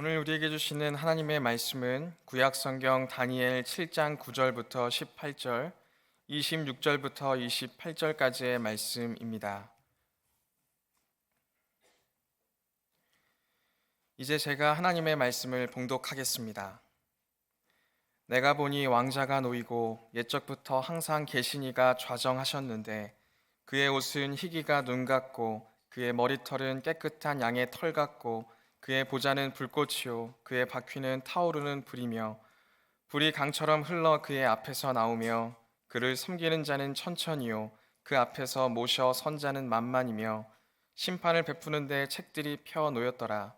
오늘 우리에게 주시는 하나님의 말씀은 구약 성경 다니엘 7장 9절부터 18절, 26절부터 28절까지의 말씀입니다. 이제 제가 하나님의 말씀을 봉독하겠습니다. 내가 보니 왕자가 놓이고 옛적부터 항상 계시니가 좌정하셨는데 그의 옷은 희기가 눈 같고 그의 머리털은 깨끗한 양의 털 같고 그의 보좌는 불꽃이요 그의 바퀴는 타오르는 불이며 불이 강처럼 흘러 그의 앞에서 나오며 그를 섬기는 자는 천천히요 그 앞에서 모셔 선 자는 만만이며 심판을 베푸는데 책들이 펴 놓였더라.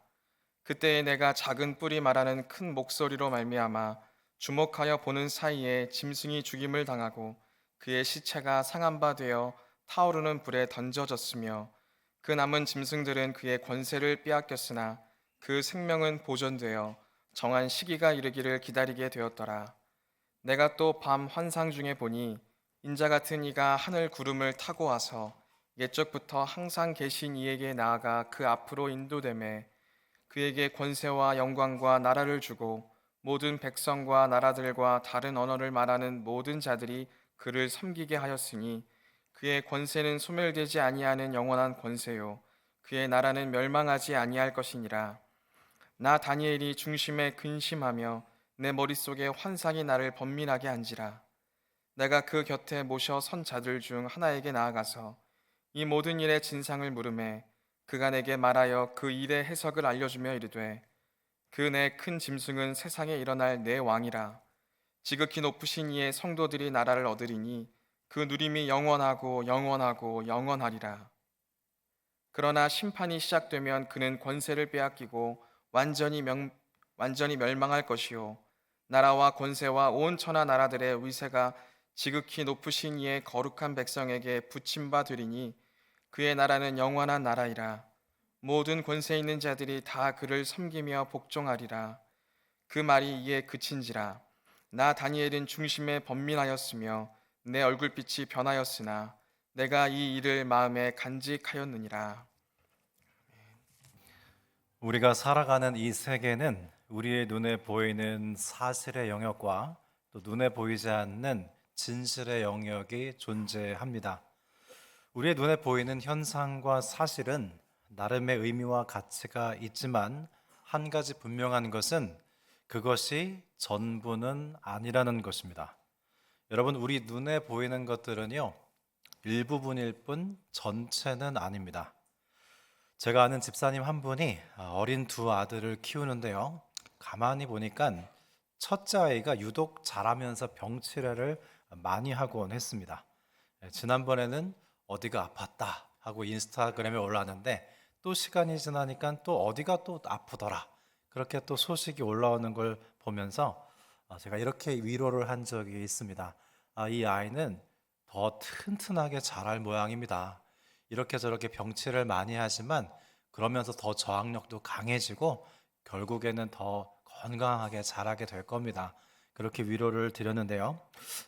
그때에 내가 작은 뿔이 말하는 큰 목소리로 말미암아 주목하여 보는 사이에 짐승이 죽임을 당하고 그의 시체가 상한 바 되어 타오르는 불에 던져졌으며 그 남은 짐승들은 그의 권세를 빼앗겼으나 그 생명은 보존되어 정한 시기가 이르기를 기다리게 되었더라. 내가 또 밤 환상 중에 보니 인자 같은 이가 하늘 구름을 타고 와서 옛적부터 항상 계신 이에게 나아가 그 앞으로 인도되매 그에게 권세와 영광과 나라를 주고 모든 백성과 나라들과 다른 언어를 말하는 모든 자들이 그를 섬기게 하였으니 그의 권세는 소멸되지 아니하는 영원한 권세요 그의 나라는 멸망하지 아니할 것이니라. 나 다니엘이 중심에 근심하며 내 머릿속에 환상이 나를 번민하게 한지라. 내가 그 곁에 모셔 선 자들 중 하나에게 나아가서 이 모든 일의 진상을 물으매 그가 내게 말하여 그 일의 해석을 알려주며 이르되 그 내 큰 짐승은 세상에 일어날 내 왕이라. 지극히 높으신 이의 성도들이 나라를 얻으리니 그 누림이 영원하고 영원하고 영원하리라. 그러나 심판이 시작되면 그는 권세를 빼앗기고 완전히 멸망할 것이요 나라와 권세와 온 천하 나라들의 위세가 지극히 높으신 이의 거룩한 백성에게 붙임바 되리니 그의 나라는 영원한 나라이라. 모든 권세 있는 자들이 다 그를 섬기며 복종하리라. 그 말이 이에 그친지라. 나 다니엘은 중심에 번민하였으며 내 얼굴빛이 변하였으나 내가 이 일을 마음에 간직하였느니라. 우리가 살아가는 이 세계는 우리의 눈에 보이는 사실의 영역과 또 눈에 보이지 않는 진실의 영역이 존재합니다. 우리의 눈에 보이는 현상과 사실은 나름의 의미와 가치가 있지만 한 가지 분명한 것은 그것이 전부는 아니라는 것입니다. 여러분, 우리 눈에 보이는 것들은요, 일부분일 뿐 전체는 아닙니다. 제가 아는 집사님 한 분이 어린 두 아들을 키우는데요. 가만히 보니까 첫째 아이가 유독 자라면서 병치레를 많이 하곤 했습니다. 지난번에는 어디가 아팠다 하고 인스타그램에 올랐는데 또 시간이 지나니까 또 어디가 또 아프더라. 그렇게 또 소식이 올라오는 걸 보면서 제가 이렇게 위로를 한 적이 있습니다. 이 아이는 더 튼튼하게 자랄 모양입니다. 이렇게 저렇게 병치를 많이 하지만 그러면서 더 저항력도 강해지고 결국에는 더 건강하게 자라게 될 겁니다. 그렇게 위로를 드렸는데요.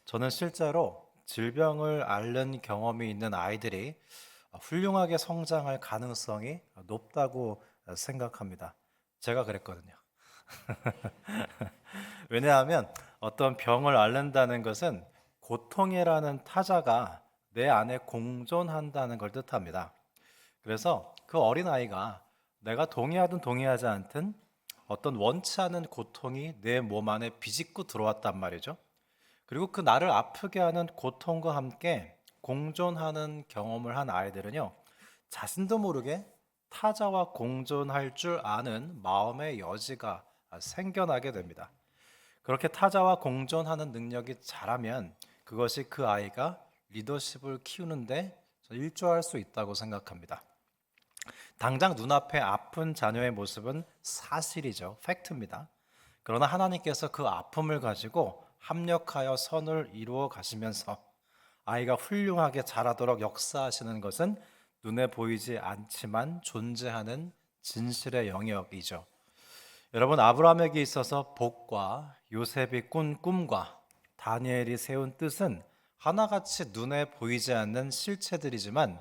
저는 실제로 질병을 앓는 경험이 있는 아이들이 훌륭하게 성장할 가능성이 높다고 생각합니다. 제가 그랬거든요. 왜냐하면 어떤 병을 앓는다는 것은 고통이라는 타자가 내 안에 공존한다는 걸 뜻합니다. 그래서 그 어린아이가 내가 동의하든 동의하지 않든 어떤 원치 않은 고통이 내 몸 안에 비집고 들어왔단 말이죠. 그리고 그 나를 아프게 하는 고통과 함께 공존하는 경험을 한 아이들은요, 자신도 모르게 타자와 공존할 줄 아는 마음의 여지가 생겨나게 됩니다. 그렇게 타자와 공존하는 능력이 자라면 그것이 그 아이가 리더십을 키우는데 일조할 수 있다고 생각합니다. 당장 눈앞에 아픈 자녀의 모습은 사실이죠. 팩트입니다. 그러나 하나님께서 그 아픔을 가지고 합력하여 선을 이루어 가시면서 아이가 훌륭하게 자라도록 역사하시는 것은 눈에 보이지 않지만 존재하는 진실의 영역이죠. 여러분, 아브라함에게 있어서 복과 요셉이 꾼 꿈과 다니엘이 세운 뜻은 하나같이 눈에 보이지 않는 실체들이지만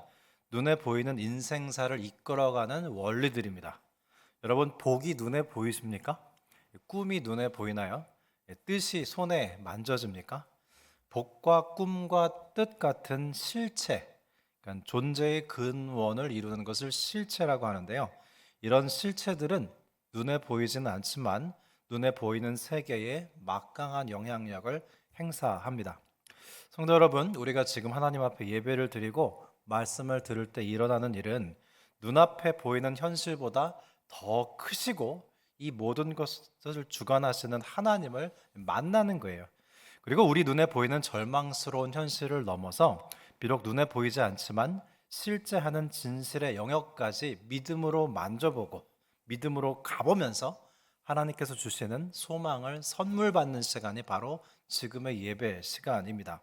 눈에 보이는 인생사를 이끌어가는 원리들입니다. 여러분, 복이 눈에 보이십니까? 꿈이 눈에 보이나요? 뜻이 손에 만져집니까? 복과 꿈과 뜻 같은 실체, 그러니까 존재의 근원을 이루는 것을 실체라고 하는데요. 이런 실체들은 눈에 보이지는 않지만 눈에 보이는 세계에 막강한 영향력을 행사합니다. 성도 여러분, 우리가 지금 하나님 앞에 예배를 드리고 말씀을 들을 때 일어나는 일은 눈앞에 보이는 현실보다 더 크시고 이 모든 것을 주관하시는 하나님을 만나는 거예요. 그리고 우리 눈에 보이는 절망스러운 현실을 넘어서 비록 눈에 보이지 않지만 실제하는 진실의 영역까지 믿음으로 만져보고 믿음으로 가보면서 하나님께서 주시는 소망을 선물 받는 시간이 바로 지금의 예배 시간입니다.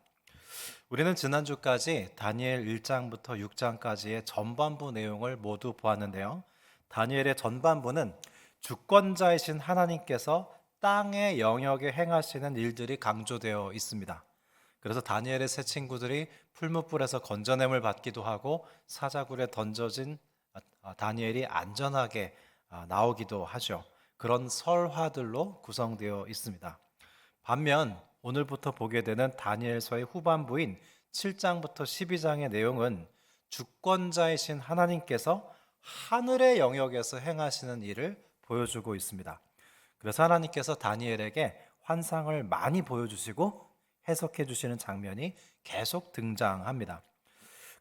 우리는 지난주까지 다니엘 1장부터 6장까지의 전반부 내용을 모두 보았는데요. 다니엘의 전반부는 주권자이신 하나님께서 땅의 영역에 행하시는 일들이 강조되어 있습니다. 그래서 다니엘의 세 친구들이 풀무불에서 건져냄을 받기도 하고 사자굴에 던져진 다니엘이 안전하게 나오기도 하죠. 그런 설화들로 구성되어 있습니다. 반면 오늘부터 보게 되는 다니엘서의 후반부인 7장부터 12장의 내용은 주권자이신 하나님께서 하늘의 영역에서 행하시는 일을 보여주고 있습니다. 그래서 하나님께서 다니엘에게 환상을 많이 보여주시고 해석해 주시는 장면이 계속 등장합니다.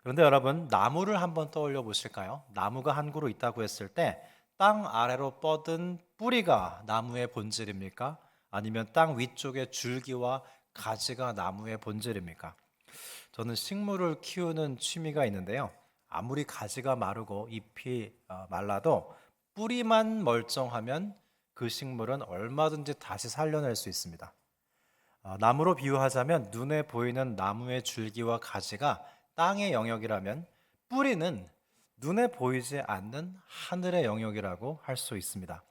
그런데 여러분, 나무를 한번 떠올려 보실까요? 나무가 한 그루 있다고 했을 때 땅 아래로 뻗은 뿌리가 나무의 본질입니까? 아니면 땅 위쪽에 줄기와 가지가 나무의 본질입니까? 저는 식물을 키우는 취미가 있는데요. 아무리 가지가 마르고 잎이 말라도 뿌리만 멀쩡하면 그 식물은 얼마든지 다시 살려낼 수 있습니다. 나무로 비유하자면 눈에 보이는 나무의 줄기와 가지가 땅의 영역이라면 뿌리는 눈에 보이지 않는 하늘의 영역이라고 할 수 있습니다.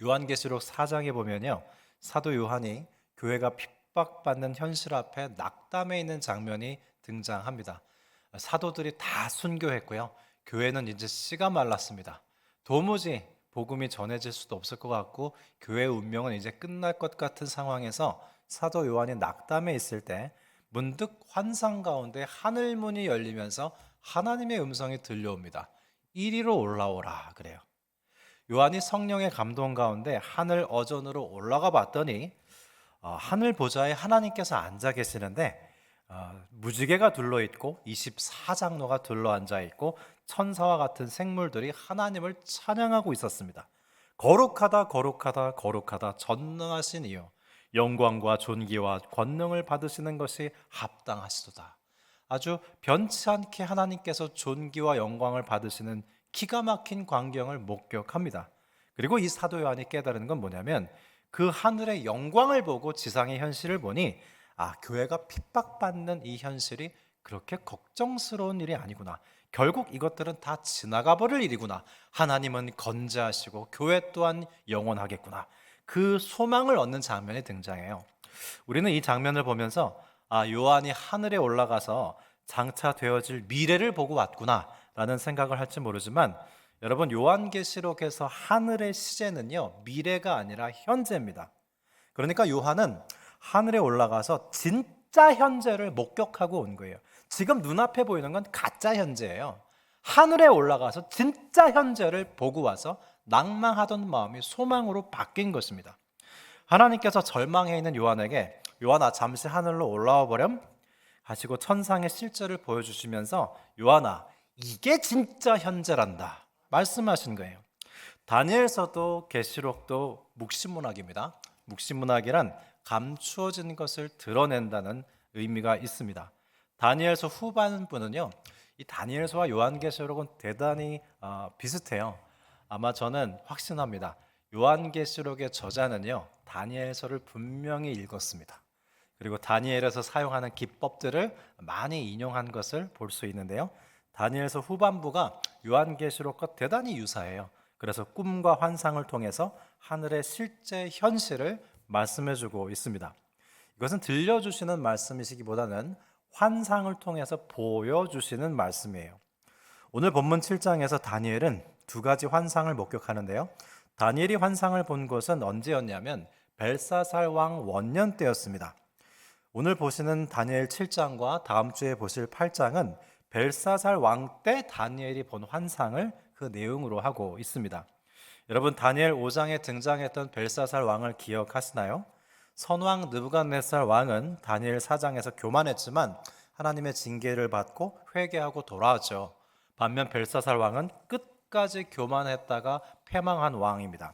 요한계시록 4장에 보면요, 사도 요한이 교회가 핍박받는 현실 앞에 낙담해 있는 장면이 등장합니다. 사도들이 다 순교했고요, 교회는 이제 씨가 말랐습니다. 도무지 복음이 전해질 수도 없을 것 같고 교회의 운명은 이제 끝날 것 같은 상황에서 사도 요한이 낙담해 있을 때 문득 환상 가운데 하늘문이 열리면서 하나님의 음성이 들려옵니다. 이리로 올라오라 그래요. 요한이 성령의 감동 가운데 하늘 어전으로 올라가 봤더니 하늘 보좌에 하나님께서 앉아 계시는데 무지개가 둘러있고 24장로가 둘러앉아 있고 천사와 같은 생물들이 하나님을 찬양하고 있었습니다. 거룩하다 거룩하다 거룩하다 전능하신 이요 영광과 존귀와 권능을 받으시는 것이 합당하시도다. 아주 변치 않게 하나님께서 존귀와 영광을 받으시는 기가 막힌 광경을 목격합니다. 그리고 이 사도 요한이 깨달은 건 뭐냐면 그 하늘의 영광을 보고 지상의 현실을 보니 교회가 핍박받는 이 현실이 그렇게 걱정스러운 일이 아니구나. 결국 이것들은 다 지나가 버릴 일이구나. 하나님은 건재하시고 교회 또한 영원하겠구나. 그 소망을 얻는 장면이 등장해요. 우리는 이 장면을 보면서 요한이 하늘에 올라가서 장차 되어질 미래를 보고 왔구나 라는 생각을 할지 모르지만 여러분, 요한계시록에서 하늘의 시제는요, 미래가 아니라 현재입니다. 그러니까 요한은 하늘에 올라가서 진짜 현재를 목격하고 온 거예요. 지금 눈앞에 보이는 건 가짜 현재예요. 하늘에 올라가서 진짜 현재를 보고 와서 낭망하던 마음이 소망으로 바뀐 것입니다. 하나님께서 절망해 있는 요한에게 요한아 잠시 하늘로 올라와 보렴 하시고 천상의 실제를 보여주시면서 요한아 이게 진짜 현재란다 말씀하신 거예요. 다니엘서도 계시록도 묵시문학입니다. 묵시문학이란 감추어진 것을 드러낸다는 의미가 있습니다. 다니엘서 후반부는요, 이 다니엘서와 요한계시록은 대단히 비슷해요. 아마 저는 확신합니다. 요한계시록의 저자는요, 다니엘서를 분명히 읽었습니다. 그리고 다니엘에서 사용하는 기법들을 많이 인용한 것을 볼 수 있는데요. 다니엘서 후반부가 요한계시록과 대단히 유사해요. 그래서 꿈과 환상을 통해서 하늘의 실제 현실을 말씀해주고 있습니다. 이것은 들려주시는 말씀이시기보다는 환상을 통해서 보여주시는 말씀이에요. 오늘 본문 7장에서 다니엘은 두 가지 환상을 목격하는데요. 다니엘이 환상을 본 것은 언제였냐면 벨사살 왕 원년 때였습니다. 오늘 보시는 다니엘 7장과 다음 주에 보실 8장은 벨사살 왕 때 다니엘이 본 환상을 그 내용으로 하고 있습니다. 여러분, 다니엘 5장에 등장했던 벨사살 왕을 기억하시나요? 선왕 느부갓네살 왕은 다니엘 4장에서 교만했지만 하나님의 징계를 받고 회개하고 돌아왔죠. 반면 벨사살 왕은 끝까지 교만했다가 패망한 왕입니다.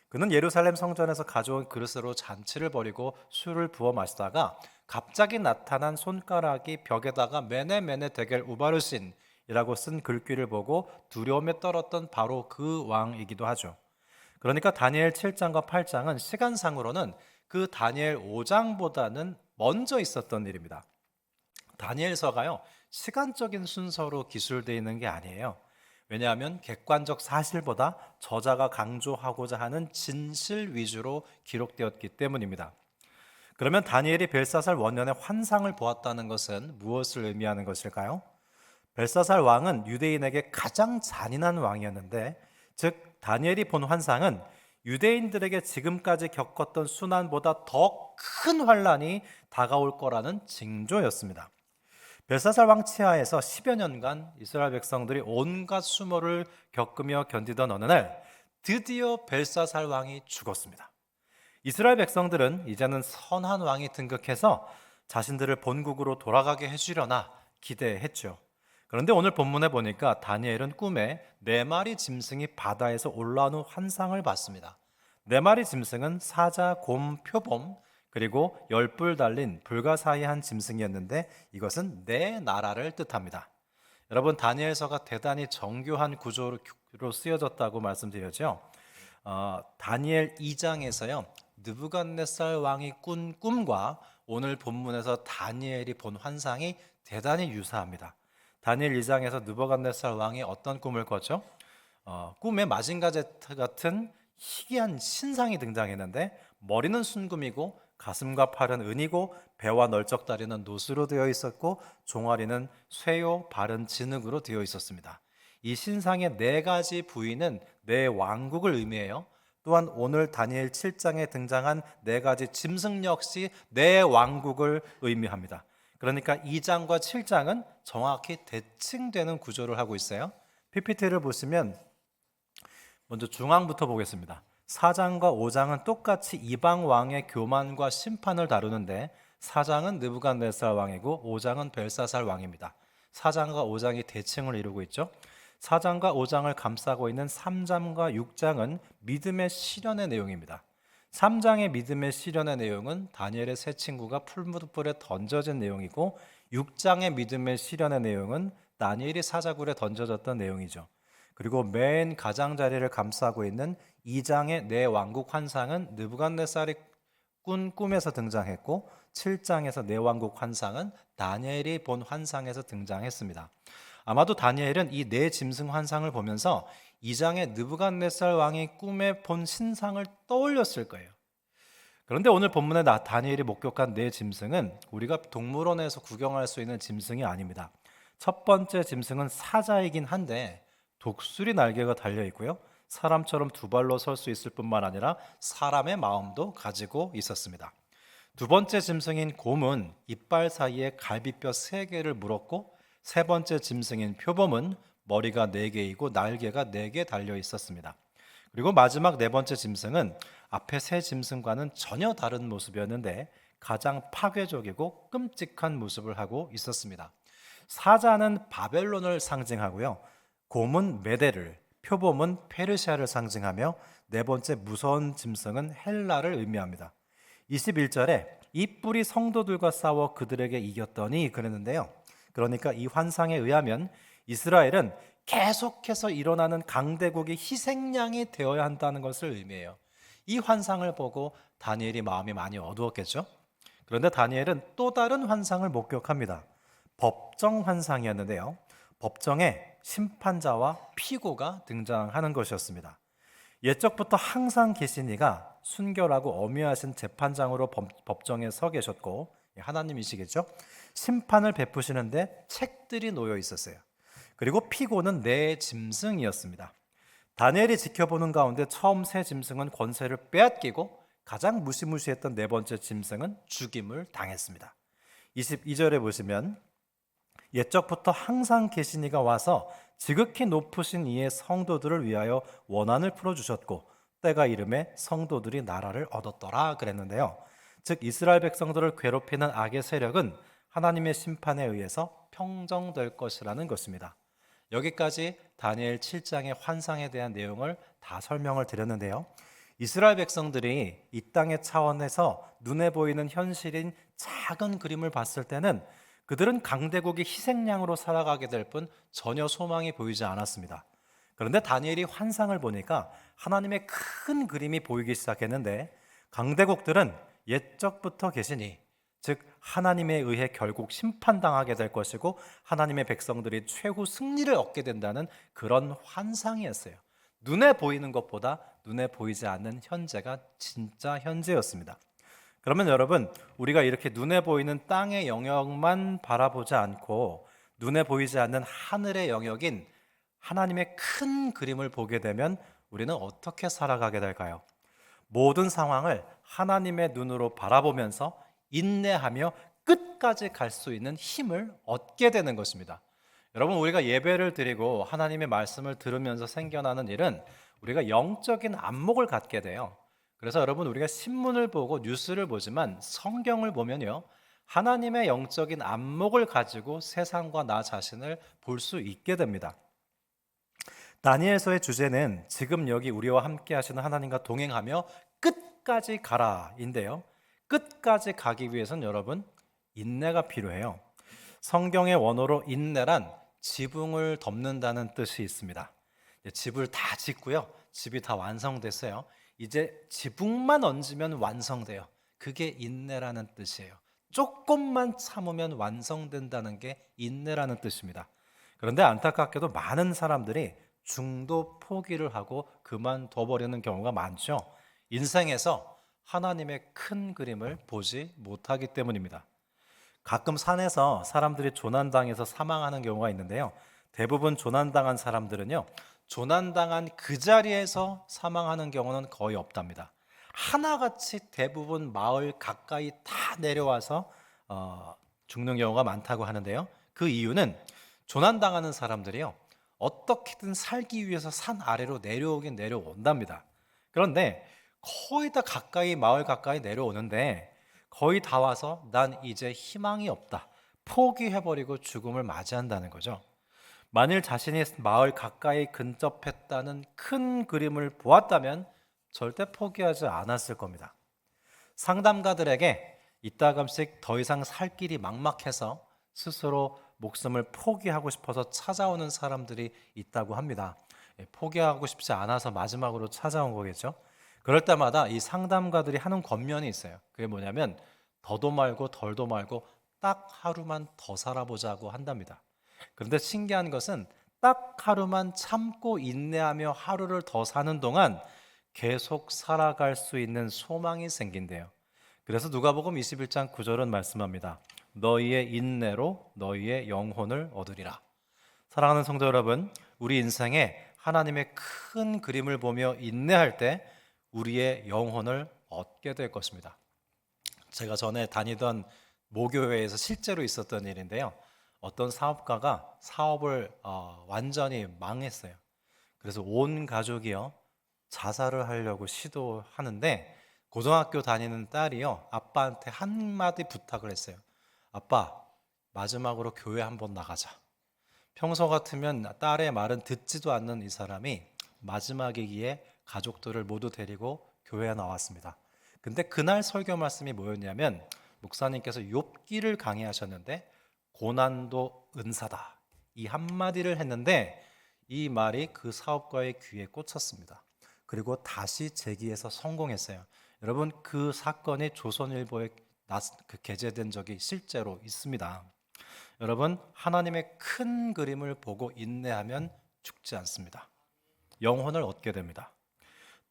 그는 예루살렘 성전에서 가져온 그릇으로 잔치를 벌이고 술을 부어 마시다가 갑자기 나타난 손가락이 벽에다가 메네메네 데겔 우바르신이라고 쓴 글귀를 보고 두려움에 떨었던 바로 그 왕이기도 하죠. 그러니까 다니엘 7장과 8장은 시간상으로는 그 다니엘 5장보다는 먼저 있었던 일입니다. 다니엘서가요, 시간적인 순서로 기술되어 있는 게 아니에요. 왜냐하면 객관적 사실보다 저자가 강조하고자 하는 진실 위주로 기록되었기 때문입니다. 그러면 다니엘이 벨사살 원년의 환상을 보았다는 것은 무엇을 의미하는 것일까요? 벨사살 왕은 유대인에게 가장 잔인한 왕이었는데, 즉 다니엘이 본 환상은 유대인들에게 지금까지 겪었던 순환보다 더 큰 환란이 다가올 거라는 징조였습니다. 벨사살 왕 치하에서 10여 년간 이스라엘 백성들이 온갖 수모를 겪으며 견디던 어느 날 드디어 벨사살 왕이 죽었습니다. 이스라엘 백성들은 이제는 선한 왕이 등극해서 자신들을 본국으로 돌아가게 해주려나 기대했죠. 그런데 오늘 본문에 보니까 다니엘은 꿈에 4마리 짐승이 바다에서 올라오는 환상을 봤습니다. 4마리 짐승은 사자, 곰, 표범, 그리고 10뿔 달린 불가사의한 짐승이었는데 이것은 네 나라를 뜻합니다. 여러분, 다니엘서가 대단히 정교한 구조로 쓰여졌다고 말씀드렸죠. 다니엘 2장에서요, 느부갓네살 왕이 꾼 꿈과 오늘 본문에서 다니엘이 본 환상이 대단히 유사합니다. 다니엘 2장에서 느부갓네살 왕이 어떤 꿈을 꿨죠? 꿈에 마징가제트 같은 희귀한 신상이 등장했는데 머리는 순금이고 가슴과 팔은 은이고 배와 널쩍다리는 노수로 되어 있었고 종아리는 쇠요, 발은 진흙으로 되어 있었습니다. 이 신상의 4가지 부위는 네 왕국을 의미해요. 또한 오늘 다니엘 7장에 등장한 4가지 짐승 역시 네 왕국을 의미합니다. 그러니까 2장과 7장은 정확히 대칭되는 구조를 하고 있어요. PPT를 보시면 먼저 중앙부터 보겠습니다. 4장과 5장은 똑같이 이방 왕의 교만과 심판을 다루는데 4장은 느부갓네살 왕이고 5장은 벨사살 왕입니다. 4장과 5장이 대칭을 이루고 있죠. 4장과 5장을 감싸고 있는 3장과 6장은 믿음의 시련의 내용입니다. 3장의 믿음의 시련의 내용은 다니엘의 세 친구가 풀무불에 던져진 내용이고 6장의 믿음의 시련의 내용은 다니엘이 사자굴에 던져졌던 내용이죠. 그리고 맨 가장자리를 감싸고 있는 2장의 네 왕국 환상은 느부갓네살이 꾼 꿈에서 등장했고 7장에서 네 왕국 환상은 다니엘이 본 환상에서 등장했습니다. 아마도 다니엘은 이 네 짐승 환상을 보면서 2장의 느부갓네살 왕이 꿈에 본 신상을 떠올렸을 거예요. 그런데 오늘 본문에 다니엘이 목격한 네 짐승은 우리가 동물원에서 구경할 수 있는 짐승이 아닙니다. 첫 번째 짐승은 사자이긴 한데 독수리 날개가 달려 있고요. 사람처럼 두 발로 설 수 있을 뿐만 아니라 사람의 마음도 가지고 있었습니다. 두 번째 짐승인 곰은 이빨 사이에 갈비뼈 3개를 물었고 세 번째 짐승인 표범은 머리가 4개이고 날개가 4개 달려 있었습니다. 그리고 마지막 네 번째 짐승은 앞에 세 짐승과는 전혀 다른 모습이었는데 가장 파괴적이고 끔찍한 모습을 하고 있었습니다. 사자는 바벨론을 상징하고요. 곰은 메대를, 표범은 페르시아를 상징하며 네 번째 무서운 짐승은 헬라를 의미합니다. 21절에 이 뿔이 성도들과 싸워 그들에게 이겼더니 그랬는데요. 그러니까 이 환상에 의하면 이스라엘은 계속해서 일어나는 강대국의 희생양이 되어야 한다는 것을 의미해요. 이 환상을 보고 다니엘이 마음이 많이 어두웠겠죠. 그런데 다니엘은 또 다른 환상을 목격합니다. 법정 환상이었는데요. 법정에 심판자와 피고가 등장하는 것이었습니다. 옛적부터 항상 계신 이가 순결하고 엄위하신 재판장으로 법정에 서 계셨고 하나님이시겠죠. 심판을 베푸시는데 책들이 놓여 있었어요. 그리고 피고는 네 짐승이었습니다. 다니엘이 지켜보는 가운데 처음 새 짐승은 권세를 빼앗기고 가장 무시무시했던 네 번째 짐승은 죽임을 당했습니다. 22절에 보시면 옛적부터 항상 계신 이가 와서 지극히 높으신 이의 성도들을 위하여 원한을 풀어주셨고 때가 이름에 성도들이 나라를 얻었더라 그랬는데요. 즉 이스라엘 백성들을 괴롭히는 악의 세력은 하나님의 심판에 의해서 평정될 것이라는 것입니다. 여기까지 다니엘 7장의 환상에 대한 내용을 다 설명을 드렸는데요. 이스라엘 백성들이 이 땅의 차원에서 눈에 보이는 현실인 작은 그림을 봤을 때는 그들은 강대국의 희생양으로 살아가게 될 뿐 전혀 소망이 보이지 않았습니다. 그런데 다니엘이 환상을 보니까 하나님의 큰 그림이 보이기 시작했는데 강대국들은 옛적부터 계시니 즉 하나님에 의해 결국 심판당하게 될 것이고 하나님의 백성들이 최후 승리를 얻게 된다는 그런 환상이었어요. 눈에 보이는 것보다 눈에 보이지 않는 현재가 진짜 현재였습니다. 그러면 여러분, 우리가 이렇게 눈에 보이는 땅의 영역만 바라보지 않고 눈에 보이지 않는 하늘의 영역인 하나님의 큰 그림을 보게 되면 우리는 어떻게 살아가게 될까요? 모든 상황을 하나님의 눈으로 바라보면서 인내하며 끝까지 갈 수 있는 힘을 얻게 되는 것입니다. 여러분, 우리가 예배를 드리고 하나님의 말씀을 들으면서 생겨나는 일은 우리가 영적인 안목을 갖게 돼요. 그래서 여러분, 우리가 신문을 보고 뉴스를 보지만 성경을 보면요, 하나님의 영적인 안목을 가지고 세상과 나 자신을 볼 수 있게 됩니다. 다니엘서의 주제는 지금 여기 우리와 함께 하시는 하나님과 동행하며 끝까지 가라인데요. 끝까지 가기 위해서는 여러분, 인내가 필요해요. 성경의 원어로 인내란 지붕을 덮는다는 뜻이 있습니다. 집을 다 짓고요, 집이 다 완성됐어요. 이제 지붕만 얹으면 완성돼요. 그게 인내라는 뜻이에요. 조금만 참으면 완성된다는 게 인내라는 뜻입니다. 그런데 안타깝게도 많은 사람들이 중도 포기를 하고 그만둬버리는 경우가 많죠. 인생에서 하나님의 큰 그림을 보지 못하기 때문입니다. 가끔 산에서 사람들이 조난당해서 사망하는 경우가 있는데요. 대부분 조난당한 사람들은요, 조난당한 그 자리에서 사망하는 경우는 거의 없답니다. 하나같이 대부분 마을 가까이 다 내려와서 죽는 경우가 많다고 하는데요. 그 이유는 조난당하는 사람들이요, 어떻게든 살기 위해서 산 아래로 내려오긴 내려온답니다. 그런데 거의 다 가까이, 마을 가까이 내려오는데 거의 다 와서 난 이제 희망이 없다, 포기해버리고 죽음을 맞이한다는 거죠. 만일 자신이 마을 가까이 근접했다는 큰 그림을 보았다면 절대 포기하지 않았을 겁니다. 상담가들에게 이따금씩 더 이상 살 길이 막막해서 스스로 목숨을 포기하고 싶어서 찾아오는 사람들이 있다고 합니다. 포기하고 싶지 않아서 마지막으로 찾아온 거겠죠. 그럴 때마다 이 상담가들이 하는 권면이 있어요. 그게 뭐냐면 더도 말고 덜도 말고 딱 하루만 더 살아보자고 한답니다. 그런데 신기한 것은 딱 하루만 참고 인내하며 하루를 더 사는 동안 계속 살아갈 수 있는 소망이 생긴대요. 그래서 누가복음 21장 9절은 말씀합니다. 너희의 인내로 너희의 영혼을 얻으리라. 사랑하는 성도 여러분, 우리 인생에 하나님의 큰 그림을 보며 인내할 때 우리의 영혼을 얻게 될 것입니다. 제가 전에 다니던 모교회에서 실제로 있었던 일인데요. 어떤 사업가가 사업을 완전히 망했어요. 그래서 온 가족이요, 자살을 하려고 시도하는데 고등학교 다니는 딸이요, 아빠한테 한마디 부탁을 했어요. 아빠, 마지막으로 교회 한번 나가자. 평소 같으면 딸의 말은 듣지도 않는 이 사람이 마지막이기에 가족들을 모두 데리고 교회에 나왔습니다. 근데 그날 설교 말씀이 뭐였냐면 목사님께서 욥기를 강의하셨는데 고난도 은사다, 이 한마디를 했는데 이 말이 그 사업가의 귀에 꽂혔습니다. 그리고 다시 재기해서 성공했어요. 여러분, 그 사건이 조선일보에 게재된 적이 실제로 있습니다. 여러분, 하나님의 큰 그림을 보고 인내하면 죽지 않습니다. 영혼을 얻게 됩니다.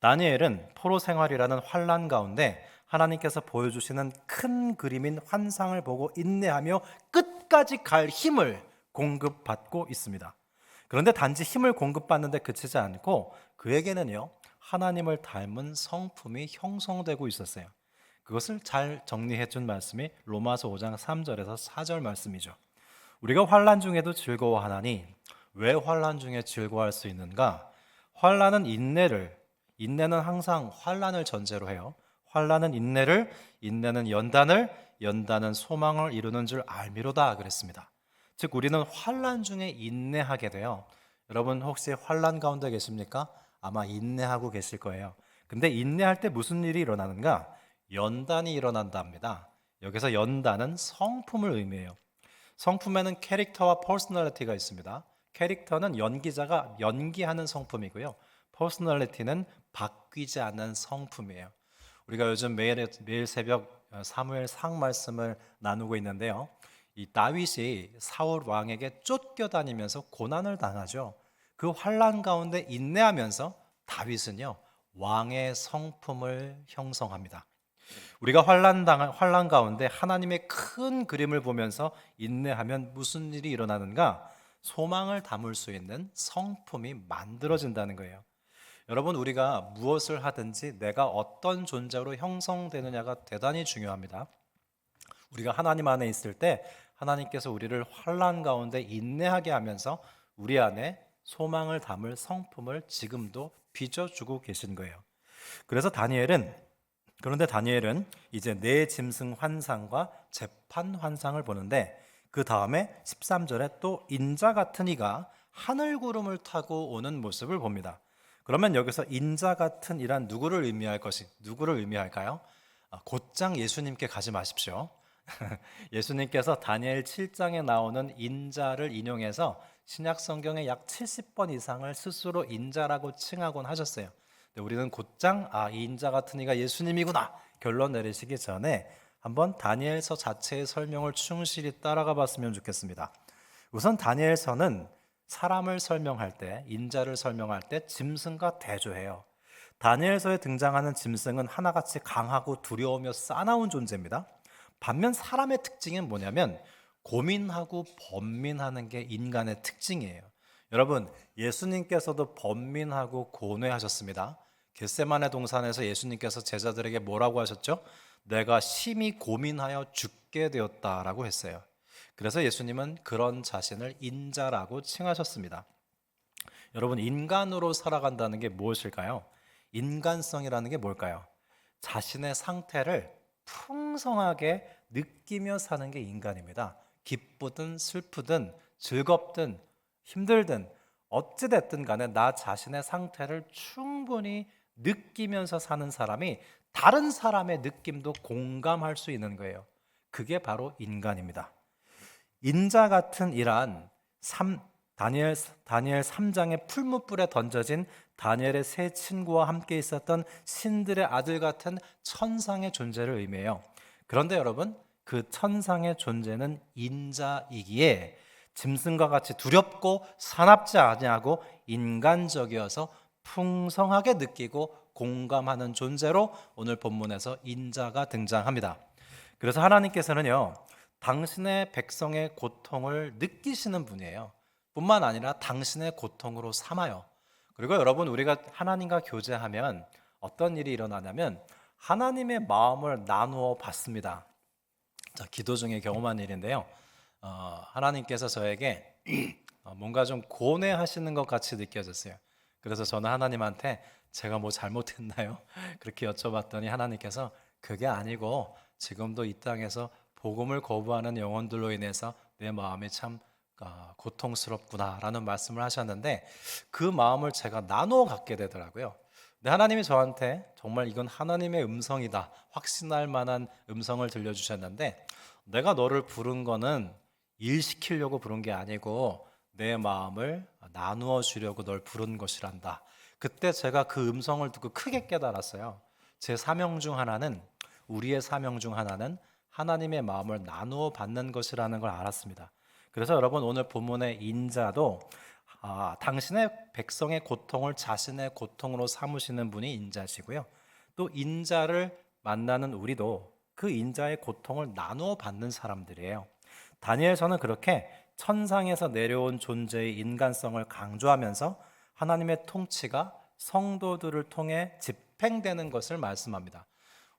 다니엘은 포로 생활이라는 환난 가운데 하나님께서 보여주시는 큰 그림인 환상을 보고 인내하며 끝까지 갈 힘을 공급받고 있습니다. 그런데 단지 힘을 공급받는데 그치지 않고 그에게는요, 하나님을 닮은 성품이 형성되고 있었어요. 그것을 잘 정리해 준 말씀이 로마서 5장 3절에서 4절 말씀이죠. 우리가 환난 중에도 즐거워하나니 왜 환난 중에 즐거워할 수 있는가? 환난은 인내는 항상 환난을 전제로 해요. 환난은 인내를, 인내는 연단을, 연단은 소망을 이루는 줄 알미로다 그랬습니다. 즉 우리는 환난 중에 인내하게 돼요. 여러분 혹시 환난 가운데 계십니까? 아마 인내하고 계실 거예요. 근데 인내할 때 무슨 일이 일어나는가? 연단이 일어난답니다. 여기서 연단은 성품을 의미해요. 성품에는 캐릭터와 퍼스널리티가 있습니다. 캐릭터는 연기자가 연기하는 성품이고요. 퍼스널리티는 바뀌지 않는 성품이에요. 우리가 요즘 매일 새벽 사무엘상 말씀을 나누고 있는데요. 이 다윗이 사울 왕에게 쫓겨다니면서 고난을 당하죠. 그 환난 가운데 인내하면서 다윗은요, 왕의 성품을 형성합니다. 우리가 환난 가운데 하나님의 큰 그림을 보면서 인내하면 무슨 일이 일어나는가? 소망을 담을 수 있는 성품이 만들어진다는 거예요. 여러분, 우리가 무엇을 하든지 내가 어떤 존재로 형성되느냐가 대단히 중요합니다. 우리가 하나님 안에 있을 때 하나님께서 우리를 환난 가운데 인내하게 하면서 우리 안에 소망을 담을 성품을 지금도 빚어주고 계신 거예요. 그런데 다니엘은 이제 내 짐승 환상과 재판 환상을 보는데 그 다음에 13절에 또 인자 같은 이가 하늘 구름을 타고 오는 모습을 봅니다. 그러면 여기서 인자 같은 이란 누구를 의미할까요? 곧장 예수님께 가지 마십시오. 예수님께서 다니엘 7장에 나오는 인자를 인용해서 신약 성경의 약 70번 이상을 스스로 인자라고 칭하곤 하셨어요. 근데 우리는 곧장 이 인자 같은 이가 예수님이구나 결론 내리시기 전에 한번 다니엘서 자체의 설명을 충실히 따라가 봤으면 좋겠습니다. 우선 다니엘서는 사람을 설명할 때, 인자를 설명할 때 짐승과 대조해요. 다니엘서에 등장하는 짐승은 하나같이 강하고 두려우며 싸나운 존재입니다. 반면 사람의 특징은 뭐냐면 고민하고 번민하는 게 인간의 특징이에요. 여러분, 예수님께서도 번민하고 고뇌하셨습니다. 겟세마네 동산에서 예수님께서 제자들에게 뭐라고 하셨죠? 내가 심히 고민하여 죽게 되었다라고 했어요. 그래서 예수님은 그런 자신을 인자라고 칭하셨습니다. 여러분, 인간으로 살아간다는 게 무엇일까요? 인간성이라는 게 뭘까요? 자신의 상태를 풍성하게 느끼며 사는 게 인간입니다. 기쁘든 슬프든 즐겁든 힘들든 어찌됐든 간에 나 자신의 상태를 충분히 느끼면서 사는 사람이 다른 사람의 느낌도 공감할 수 있는 거예요. 그게 바로 인간입니다. 인자 같은 이란 다니엘 3장의 풀무불에 던져진 다니엘의 세 친구와 함께 있었던 신들의 아들 같은 천상의 존재를 의미해요. 그런데 여러분, 그 천상의 존재는 인자이기에 짐승과 같이 두렵고 사납지 아니하고 인간적이어서 풍성하게 느끼고 공감하는 존재로 오늘 본문에서 인자가 등장합니다. 그래서 하나님께서는요, 당신의 백성의 고통을 느끼시는 분이에요. 뿐만 아니라 당신의 고통으로 삼아요. 그리고 여러분, 우리가 하나님과 교제하면 어떤 일이 일어나냐면 하나님의 마음을 나누어 받습니다. 기도 중에 경험한 일인데요. 하나님께서 저에게 뭔가 좀 고뇌하시는 것 같이 느껴졌어요. 그래서 저는 하나님한테 제가 뭐 잘못했나요? 그렇게 여쭤봤더니 하나님께서 그게 아니고 지금도 이 땅에서 복음을 거부하는 영혼들로 인해서 내 마음이 참 고통스럽구나라는 말씀을 하셨는데 그 마음을 제가 나누어 갖게 되더라고요. 근데 하나님이 저한테 정말 이건 하나님의 음성이다 확신할 만한 음성을 들려주셨는데 내가 너를 부른 거는 일 시키려고 부른 게 아니고 내 마음을 나누어 주려고 널 부른 것이란다. 그때 제가 그 음성을 듣고 크게 깨달았어요. 제 사명 중 하나는 우리의 사명 중 하나는 하나님의 마음을 나누어 받는 것이라는 걸 알았습니다. 그래서 여러분 오늘 본문의 인자도 당신의 백성의 고통을 자신의 고통으로 삼으시는 분이 인자시고요. 또 인자를 만나는 우리도 그 인자의 고통을 나누어 받는 사람들이에요. 다니엘서는 그렇게 천상에서 내려온 존재의 인간성을 강조하면서 하나님의 통치가 성도들을 통해 집행되는 것을 말씀합니다.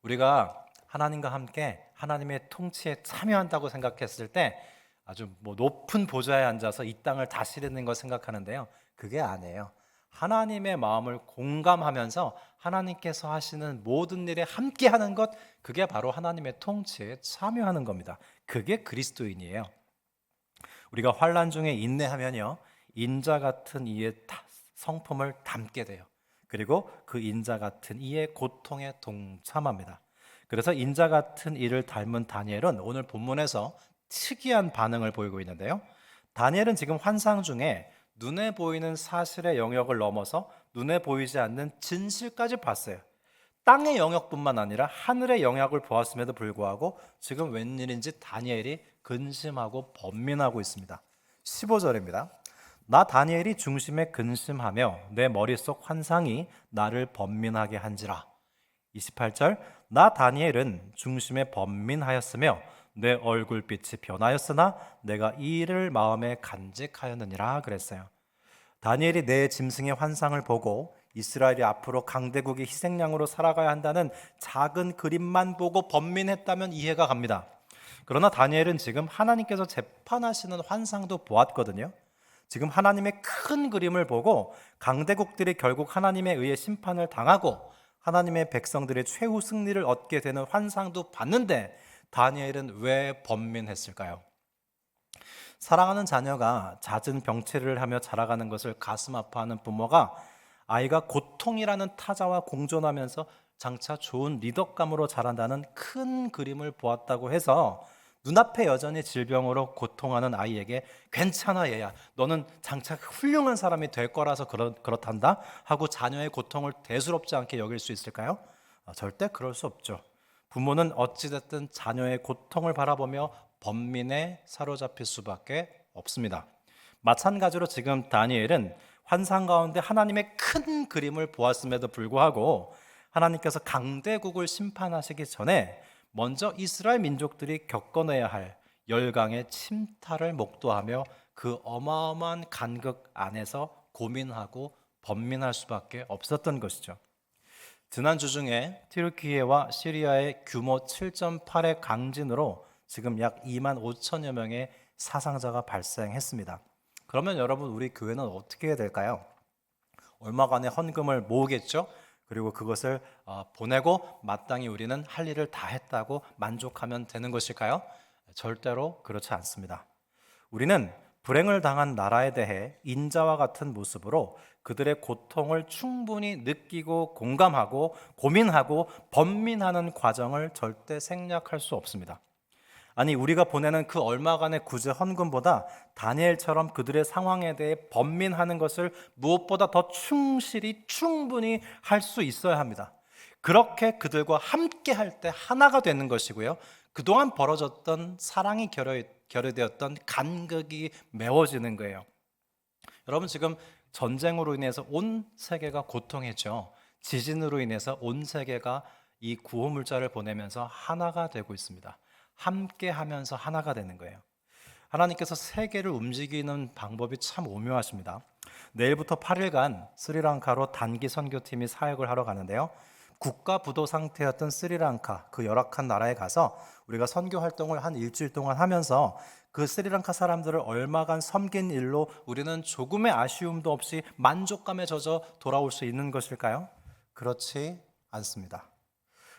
우리가 하나님과 함께 하나님의 통치에 참여한다고 생각했을 때 아주 높은 보좌에 앉아서 이 땅을 다스리는 걸 생각하는데요. 그게 아니에요. 하나님의 마음을 공감하면서 하나님께서 하시는 모든 일에 함께하는 것, 그게 바로 하나님의 통치에 참여하는 겁니다. 그게 그리스도인이에요. 우리가 환난 중에 인내하면요, 인자 같은 이의 성품을 담게 돼요. 그리고 그 인자 같은 이의 고통에 동참합니다. 그래서 인자 같은 이를 닮은 다니엘은 오늘 본문에서 특이한 반응을 보이고 있는데요. 다니엘은 지금 환상 중에 눈에 보이는 사실의 영역을 넘어서 눈에 보이지 않는 진실까지 봤어요. 땅의 영역뿐만 아니라 하늘의 영역을 보았음에도 불구하고 지금 웬일인지 다니엘이 근심하고 번민하고 있습니다. 15절입니다. 나 다니엘이 중심에 근심하며 내 머릿속 환상이 나를 번민하게 한지라. 28절, 나 다니엘은 중심에 번민하였으며 내 얼굴빛이 변하였으나 내가 이 일을 마음에 간직하였느니라 그랬어요. 다니엘이 내 짐승의 환상을 보고 이스라엘이 앞으로 강대국의 희생양으로 살아가야 한다는 작은 그림만 보고 번민했다면 이해가 갑니다. 그러나 다니엘은 지금 하나님께서 재판하시는 환상도 보았거든요. 지금 하나님의 큰 그림을 보고 강대국들이 결국 하나님에 의해 심판을 당하고 하나님의 백성들의 최후 승리를 얻게 되는 환상도 봤는데 다니엘은 왜 번민했을까요? 사랑하는 자녀가 잦은 병치레를 하며 자라가는 것을 가슴 아파하는 부모가 아이가 고통이라는 타자와 공존하면서 장차 좋은 리더감으로 자란다는 큰 그림을 보았다고 해서 눈앞에 여전히 질병으로 고통하는 아이에게 괜찮아 얘야, 너는 장차 훌륭한 사람이 될 거라서 그렇단다 하고 자녀의 고통을 대수롭지 않게 여길 수 있을까요? 절대 그럴 수 없죠. 부모는 어찌됐든 자녀의 고통을 바라보며 번민에 사로잡힐 수밖에 없습니다. 마찬가지로 지금 다니엘은 환상 가운데 하나님의 큰 그림을 보았음에도 불구하고 하나님께서 강대국을 심판하시기 전에 먼저 이스라엘 민족들이 겪어내야 할 열강의 침탈을 목도하며 그 어마어마한 간극 안에서 고민하고 번민할 수밖에 없었던 것이죠. 지난주 중에 튀르키예와 시리아의 규모 7.8의 강진으로 지금 약 2만 5천여 명의 사상자가 발생했습니다. 그러면 여러분, 우리 교회는 어떻게 해야 될까요? 얼마간의 헌금을 모으겠죠? 그리고 그것을 보내고 마땅히 우리는 할 일을 다 했다고 만족하면 되는 것일까요? 절대로 그렇지 않습니다. 우리는 불행을 당한 나라에 대해 인자와 같은 모습으로 그들의 고통을 충분히 느끼고 공감하고 고민하고 번민하는 과정을 절대 생략할 수 없습니다. 아니, 우리가 보내는 그 얼마간의 구제 헌금보다 다니엘처럼 그들의 상황에 대해 번민하는 것을 무엇보다 더 충분히 할 수 있어야 합니다. 그렇게 그들과 함께 할 때 하나가 되는 것이고요, 그동안 벌어졌던 사랑이 결여되었던 간극이 메워지는 거예요. 여러분, 지금 전쟁으로 인해서 온 세계가 고통했죠. 지진으로 인해서 온 세계가 이 구호물자를 보내면서 하나가 되고 있습니다. 함께 하면서 하나가 되는 거예요. 하나님께서 세계를 움직이는 방법이 참 오묘하십니다. 내일부터 8일간 스리랑카로 단기 선교팀이 사역을 하러 가는데요. 국가 부도 상태였던 스리랑카, 그 열악한 나라에 가서 우리가 선교 활동을 한 일주일 동안 하면서 그 스리랑카 사람들을 얼마간 섬긴 일로 우리는 조금의 아쉬움도 없이 만족감에 젖어 돌아올 수 있는 것일까요? 그렇지 않습니다.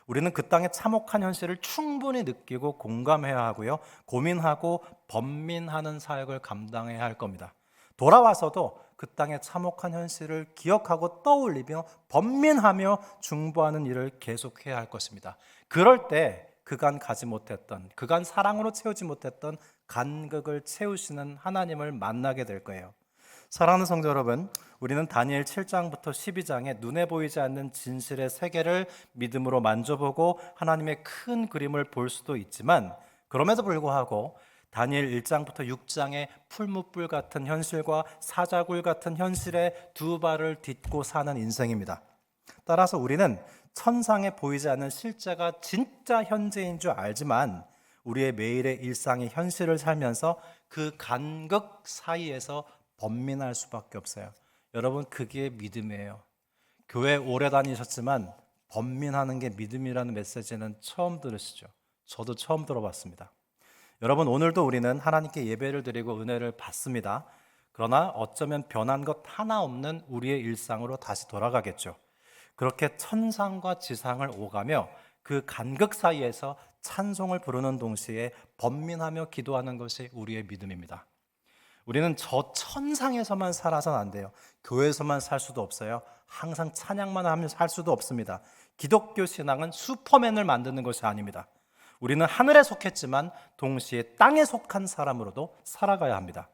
우리는 그 땅의 참혹한 현실을 충분히 느끼고 공감해야 하고요, 고민하고 번민하는 사역을 감당해야 할 겁니다. 돌아와서도 그 땅의 참혹한 현실을 기억하고 떠올리며 번민하며 중보하는 일을 계속해야 할 것입니다. 그럴 때 그간 가지 못했던, 그간 사랑으로 채우지 못했던 간극을 채우시는 하나님을 만나게 될 거예요. 사랑하는 성도 여러분, 우리는 다니엘 7장부터 12장에 눈에 보이지 않는 진실의 세계를 믿음으로 만져보고 하나님의 큰 그림을 볼 수도 있지만, 그럼에도 불구하고 다니엘 1장부터 6장의 풀무불 같은 현실과 사자굴 같은 현실에 두 발을 딛고 사는 인생입니다. 따라서 우리는 천상에 보이지 않는 실제가 진짜 현재인 줄 알지만 우리의 매일의 일상의 현실을 살면서 그 간극 사이에서 번민할 수밖에 없어요. 여러분, 그게 믿음이에요. 교회 오래 다니셨지만 번민하는 게 믿음이라는 메시지는 처음 들으시죠? 저도 처음 들어봤습니다. 여러분, 오늘도 우리는 하나님께 예배를 드리고 은혜를 받습니다. 그러나 어쩌면 변한 것 하나 없는 우리의 일상으로 다시 돌아가겠죠. 그렇게 천상과 지상을 오가며 그 간극 사이에서 찬송을 부르는 동시에 번민하며 기도하는 것이 우리의 믿음입니다. 우리는 저 천상에서만 살아서는 안 돼요. 교회에서만 살 수도 없어요. 항상 찬양만 하며 살 수도 없습니다. 기독교 신앙은 슈퍼맨을 만드는 것이 아닙니다. 우리는 하늘에 속했지만 동시에 땅에 속한 사람으로도 살아가야 합니다.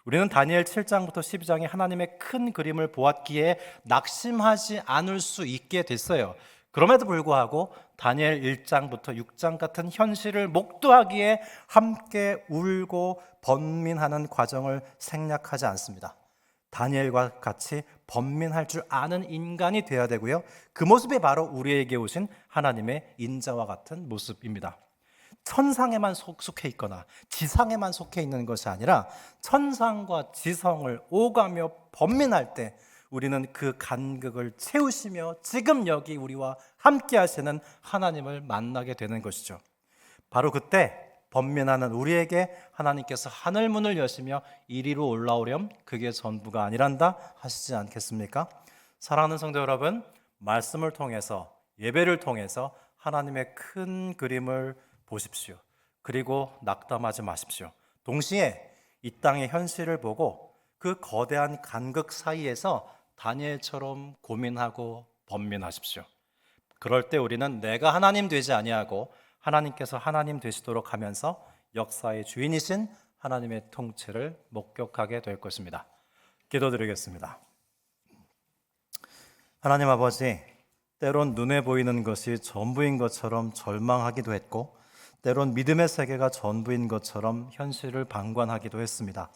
우리는 다니엘 7장부터 12장에 하나님의 큰 그림을 보았기에 낙심하지 않을 수 있게 됐어요. 그럼에도 불구하고 다니엘 1장부터 6장 같은 현실을 목도하기에 함께 울고 번민하는 과정을 생략하지 않습니다. 다니엘과 같이 번민할 줄 아는 인간이 되어야 되고요. 그 모습이 바로 우리에게 오신 하나님의 인자와 같은 모습입니다. 천상에만 속해 있거나 지상에만 속해 있는 것이 아니라 천상과 지성을 오가며 번민할 때 우리는 그 간극을 채우시며 지금 여기 우리와 함께 하시는 하나님을 만나게 되는 것이죠. 바로 그때 번민하는 우리에게 하나님께서 하늘 문을 여시며 이리로 올라오렴 그게 전부가 아니란다 하시지 않겠습니까? 사랑하는 성도 여러분, 말씀을 통해서 예배를 통해서 하나님의 큰 그림을 보십시오. 그리고 낙담하지 마십시오. 동시에 이 땅의 현실을 보고 그 거대한 간극 사이에서 다니엘처럼 고민하고 번민하십시오. 그럴 때 우리는 내가 하나님 되지 아니하고 하나님께서 하나님 되시도록 하면서 역사의 주인이신 하나님의 통치를 목격하게 될 것입니다. 기도드리겠습니다. 하나님 아버지, 때론 눈에 보이는 것이 전부인 것처럼 절망하기도 했고 때론 믿음의 세계가 전부인 것처럼 현실을 방관하기도 했습니다.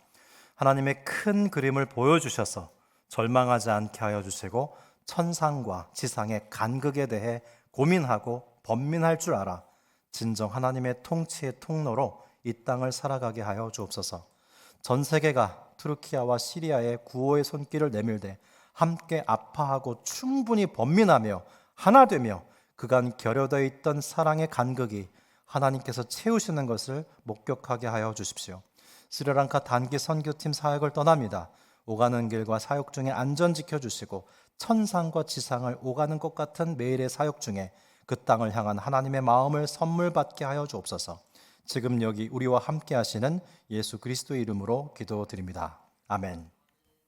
하나님의 큰 그림을 보여주셔서 절망하지 않게 하여 주시고 천상과 지상의 간극에 대해 고민하고 번민할 줄 알아 진정 하나님의 통치의 통로로 이 땅을 살아가게 하여 주옵소서. 전 세계가 투르키아와 시리아의 구호의 손길을 내밀되 함께 아파하고 충분히 번민하며 하나 되며 그간 결여되어 있던 사랑의 간극이 하나님께서 채우시는 것을 목격하게 하여 주십시오. 스리랑카 단기 선교팀 사역을 떠납니다. 오가는 길과 사역 중에 안전 지켜주시고 천상과 지상을 오가는 것 같은 매일의 사역 중에 그 땅을 향한 하나님의 마음을 선물 받게 하여 주옵소서. 지금 여기 우리와 함께 하시는 예수 그리스도의 이름으로 기도드립니다. 아멘.